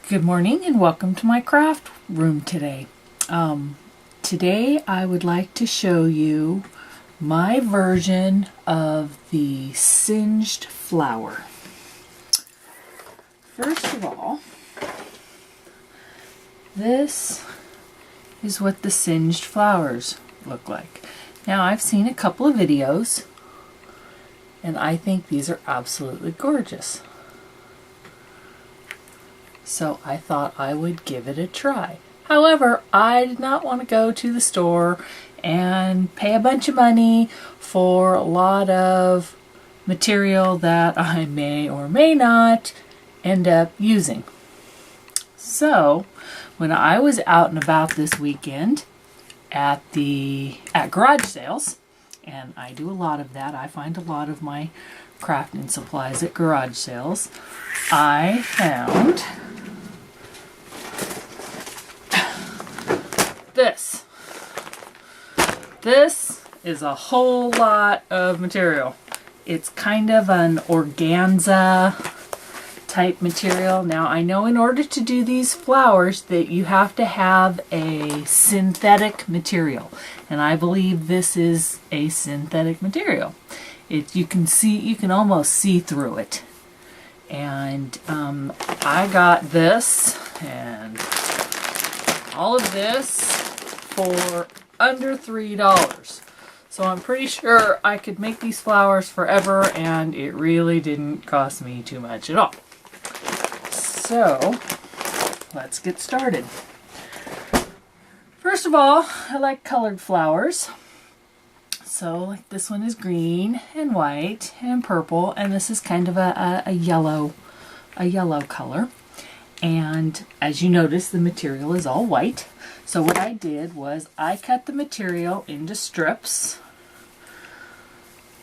Good morning and welcome to my craft room today. Today I would like to show you my version of the singed flower. First of all, this is what the singed flowers look like. Now I've seen a couple of videos and I think these are absolutely gorgeous. So I thought I would give it a try. However, I did not want to go to the store and pay a bunch of money for a lot of material that I may or may not end up using. So when I was out and about this weekend at garage sales, and I do a lot of that, I find a lot of my crafting supplies at garage sales, I found this. This is a whole lot of material. It's kind of an organza type material. Now I know in order to do these flowers that you have to have a synthetic material, and I believe this is a synthetic material. You can almost see through it. And I got this and all of this for under $3. So I'm pretty sure I could make these flowers forever and it really didn't cost me too much at all. So let's get started. First of all, I like colored flowers. So like this one is green and white and purple, and this is kind of a yellow color. And as you notice, the material is all white. So what I did was I cut the material into strips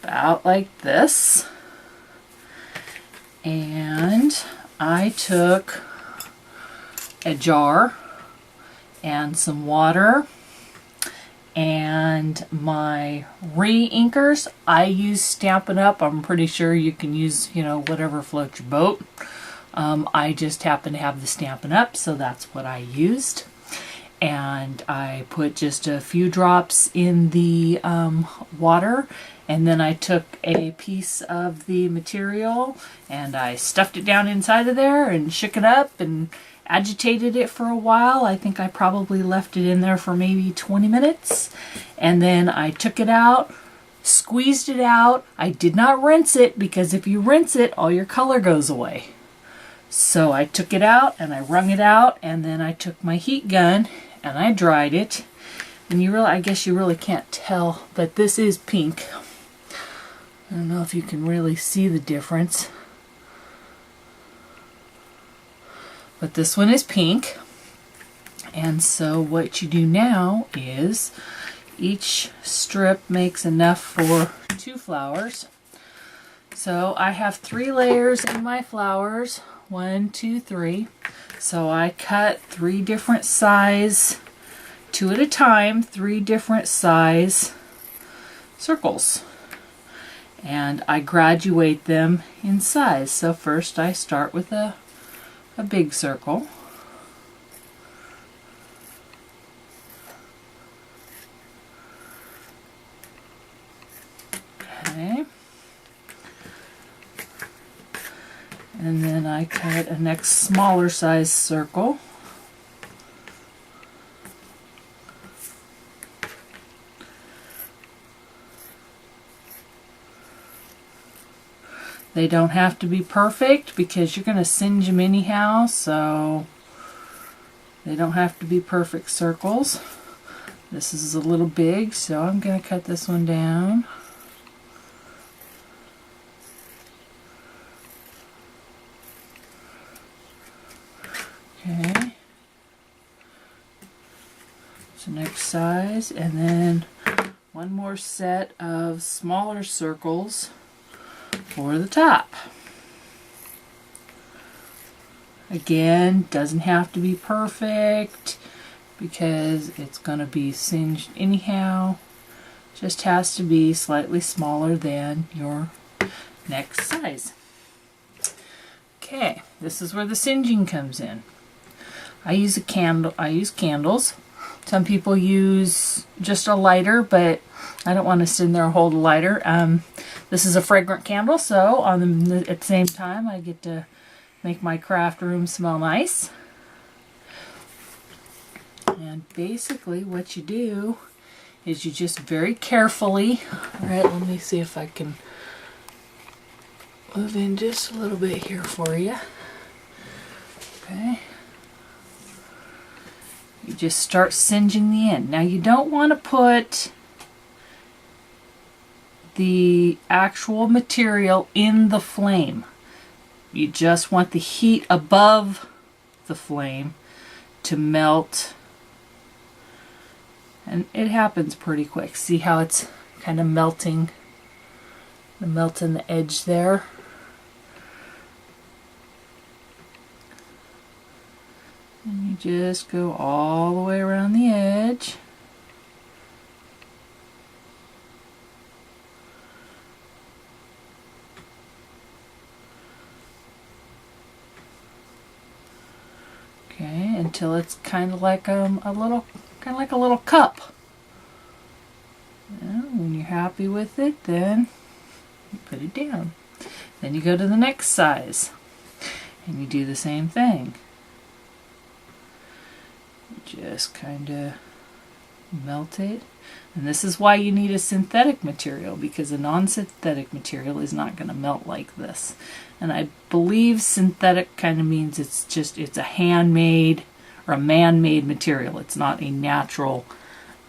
about like this, and I took a jar and some water and my re-inkers. I use Stampin' Up. I'm pretty sure you can use, whatever floats your boat. I just happen to have the Stampin' Up, so that's what I used. And I put just a few drops in the water, and then I took a piece of the material and I stuffed it down inside of there and shook it up and agitated it for a while. I think I probably left it in there for maybe 20 minutes. And then I took it out, squeezed it out. I did not rinse it because if you rinse it, all your color goes away. So I took it out and I wrung it out, and then I took my heat gun and I dried it. And I guess you really can't tell, but this is pink. I don't know if you can really see the difference. But this one is pink. And so what you do now is each strip makes enough for 2 flowers. So I have 3 layers in my flowers. 1, 2, 3. So I cut 3 different size, 2 at a time, 3 different size circles. And I graduate them in size. So first I start with a big circle. Okay. And then I cut a next smaller size circle. They don't have to be perfect because you're going to singe them anyhow, so they don't have to be perfect circles. This is a little big, so I'm going to cut this one down. Okay. So next size, and then one more set of smaller circles for the top. Again, doesn't have to be perfect because it's going to be singed anyhow. Just has to be slightly smaller than your next size. Okay, this is where the singeing comes in. I use a candle. I use candles. Some people use just a lighter, but I don't want to sit in there and hold a lighter. This is a fragrant candle, so at the same time I get to make my craft room smell nice. And basically what you do is you just very carefully, alright, let me see if I can move in just a little bit here for you. Okay. You just start singeing the end. Now you don't want to put the actual material in the flame. You just want the heat above the flame to melt. And it happens pretty quick. See how it's kind of melting the edge there? And you just go all the way around the edge. Okay, until it's kind of like a little cup. And when you're happy with it, then you put it down. Then you go to the next size, and you do the same thing. Just kind of melt it. And this is why you need a synthetic material, because a non-synthetic material is not going to melt like this. And I believe synthetic kind of means it's a handmade or a man-made material. It's not a natural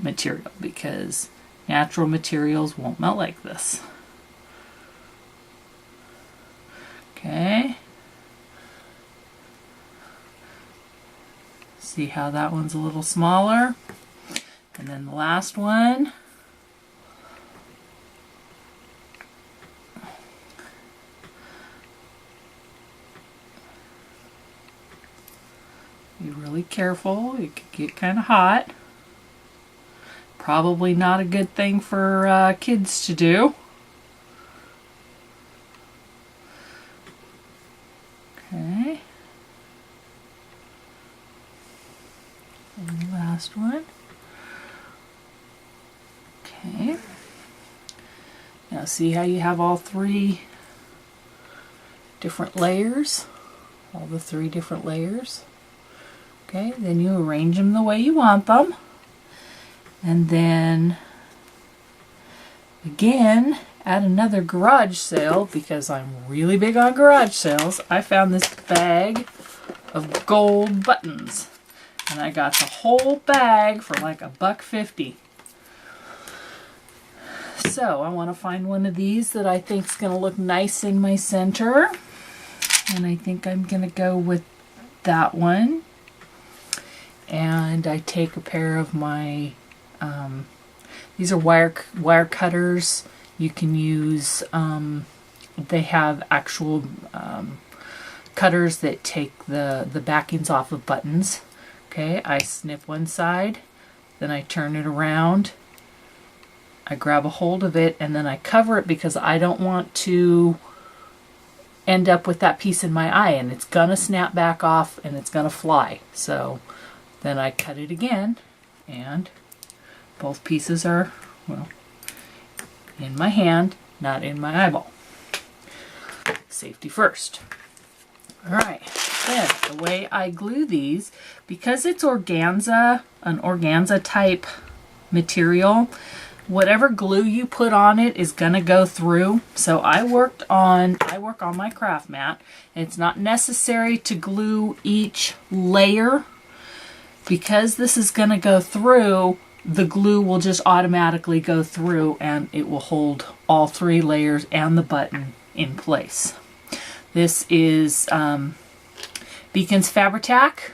material, because natural materials won't melt like this. Okay. See how that one's a little smaller? And then the last one. Be really careful, it could get kind of hot. Probably not a good thing for kids to do. Okay. And the last one. Okay. Now see how you have all three different layers? All the three different layers. Okay, then you arrange them the way you want them. And then, again, at another garage sale, because I'm really big on garage sales, I found this bag of gold buttons. And I got the whole bag for like $1.50. So I want to find one of these that I think is going to look nice in my center. And I think I'm going to go with that one. And I take a pair of my, these are wire cutters. You can use, they have actual cutters that take the backings off of buttons. Okay, I snip one side, then I turn it around, I grab a hold of it, and then I cover it because I don't want to end up with that piece in my eye, and it's gonna snap back off and it's gonna fly. So then I cut it again, and both pieces are, well, in my hand, not in my eyeball. Safety first. Alright, then the way I glue these, because it's organza, an organza type material, whatever glue you put on it is gonna go through. So I work on my craft mat, and it's not necessary to glue each layer. Because this is going to go through, the glue will just automatically go through and it will hold all three layers and the button in place. This is Beacon's Fabri-Tac.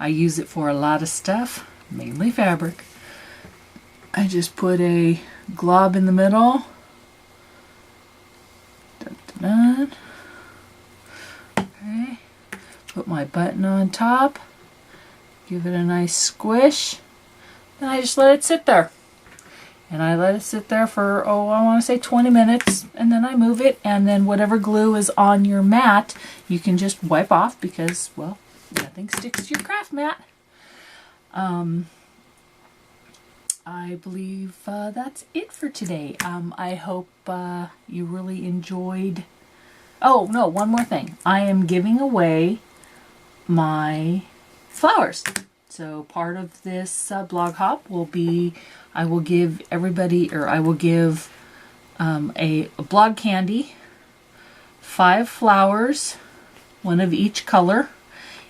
I use it for a lot of stuff, mainly fabric. I just put a glob in the middle. Dun, dun, dun. Okay. Put my button on top. Give it a nice squish. Then I just let it sit there. And I let it sit there for, I want to say 20 minutes. And then I move it. And then whatever glue is on your mat, you can just wipe off because, well, nothing sticks to your craft mat. I believe that's it for today. I hope you really enjoyed. Oh, no, one more thing. I am giving away my flowers. So part of this blog hop will be, I will give everybody, or I will give a blog candy, 5 flowers, one of each color,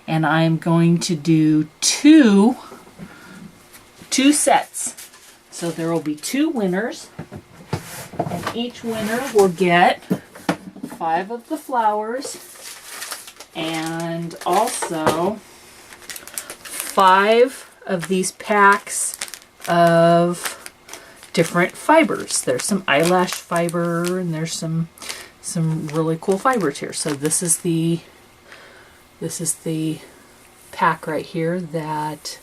and I'm going to do two sets. So there will be 2 winners, and each winner will get 5 of the flowers and also 5 of these packs of different fibers. There's some eyelash fiber and there's some really cool fibers here. So this is the pack right here that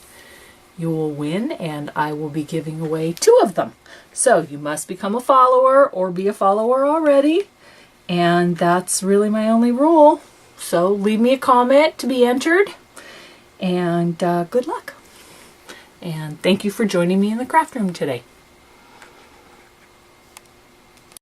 you will win, and I will be giving away 2 of them. So you must become a follower or be a follower already, and that's really my only rule. So leave me a comment to be entered, and good luck. And thank you for joining me in the craft room today.